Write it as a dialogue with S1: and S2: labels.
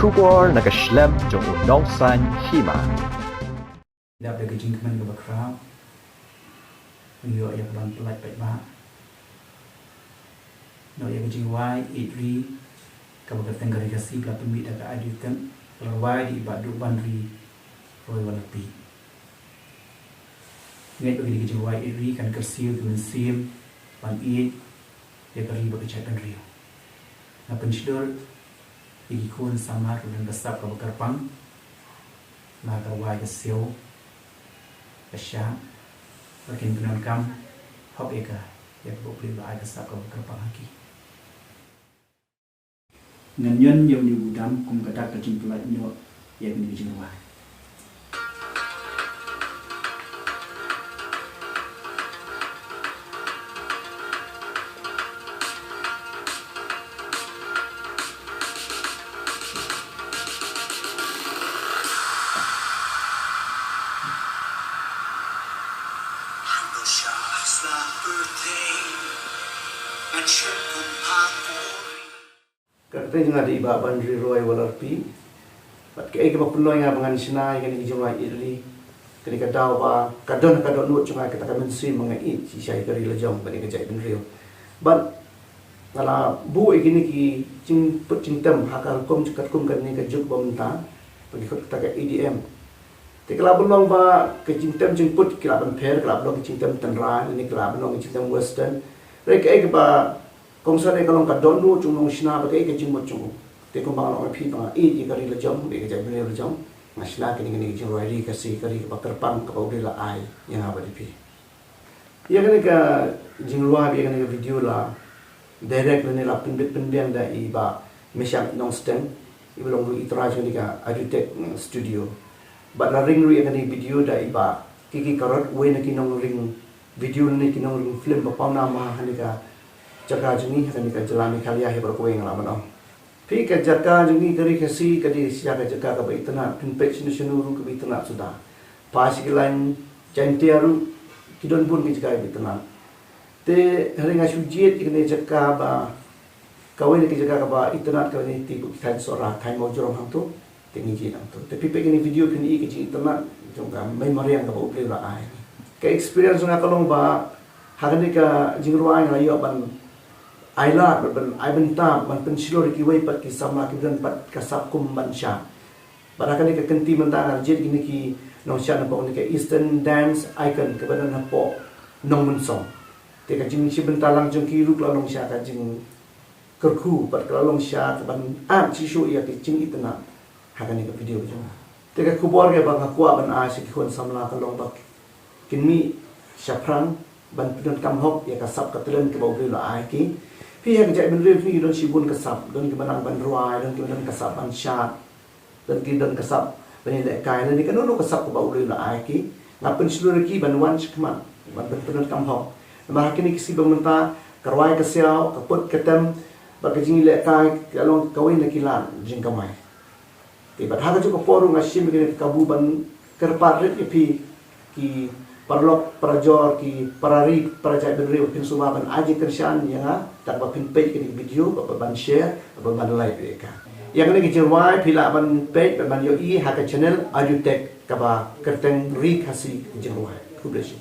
S1: Kubor nakaslem jong unongsan hima.
S2: Dapat kejingkaman ke bakrau, menyo yang ban pelat baik mak, no yang kejingwai idri, kabar tenggari kasih belah pembi dah keadikan, rawai di ibadu bandri, roy walapi. Ingat bagi kejingwai idri kan kersil kemensim, ban id, dia kari bagi caitan rio. Na pencidor, ikikun samar dan besar kabar kerpang, na rawai kesil. Asya, makin penonton, hop eka, yang boleh berada sab kau kerapang lagi. Nganyon yang diudam, kum kata kesimpulan nyo yang dijengwai.
S3: Kerana dengan di iba bandri roy walarpi, pat ke ega penuh yang bangan sinai kan dijumai idli, kini kadau ba kadon nut cuma kita kan mensi mengai si syai kari lejong bani kejai bandri. But kalau bu ini ki cing put cing tem hakal kom cekat kom kan ni kejuk bamta, bagi kita ke EDM. Tapi kalau belum ba ke cing tem cing put kalau ban pair kalau belum ke cing tem tenran ini kalau belum ke cing tem western, mereka ega ba kongsa ni kalau kadon nu cuma sina bagai ke jimut cuma, tapi kau bangun orang pi bangun ini kari lejam, ini kerja beli lejam, masih kini kini jim royri kasih kari bakar pang kau beli lah ai yang apa di pi. Ia kini ke jim luar, ia kini ke video lah, direct ni lah penbiang dah iba mesyak nongsten, iba long iteraj ni ke Adutech studio, but la ring ia kini video dah iba kiki karot, we nak kinong ring video ni kinong ring film bapa nama ni ke jaga jengi kami kan jalan kaliah yang berkuing lah mana. Pi ke jaga jengi kari kasi kadi siapa jaga ke baitana pinpech nusunuru ke baitana sudah. Pas kilan jantiaru kidon pun ke jaga baitana. Te hari ngasujiet ikne jaga ba kawin ke jaga ba itana kawin ti bukan sora time mau jorong hang tu tingi jinang tu. Tapi pe kini video kini ke itana jongga memori yang ke boleh lah ai. Ke experience ngakalong ba hari ka jingruang la yo ban Ailat berben aibenta man pensilor kiwai pat ki sama ki dan pat kasap kum bansha. Barakan ni ke kenti mentang arjit gini ki nong sha na pon ke Eastern dance icon ke badan na po nong mun song. Te ka jing si bentalang jong ki ruk la nong sha ka jing kerku pat ka long sha ke ban am si shu ya ki jing itna. Hakan ni ke video jong. Te ka kubor ke bang akwa ban a si ki kon samla ka long bak. Kinmi syapran ban pidon kam hop ya kasap ka telen ke bau la ai ki. Pi yang kerja benda ni don sibun kesap, don kemenang ban ruai, don kemenang kesap ban syat, don kemenang kesap ban ilek kai, don kan nunu kesap ke bau le la ai ki, ngapen seluruh ki ban wan sekman, ban penun kampung. Nama kini kisi bementa kerwai kesiau, kaput ketem, bagi jing ilek kai, kalau kawin nak kilan jing kamai. Tiba dah juga forum asyik begini kabu ban kerpat rit ki parlok parajor ki parari parajai benri pin suma ban aji kersian yang tak pin page ki video ban share ban like mereka yang ni jerwai pila ban page ban yo i haka channel Adutech kaba kerteng ri khasi jerwai kublesi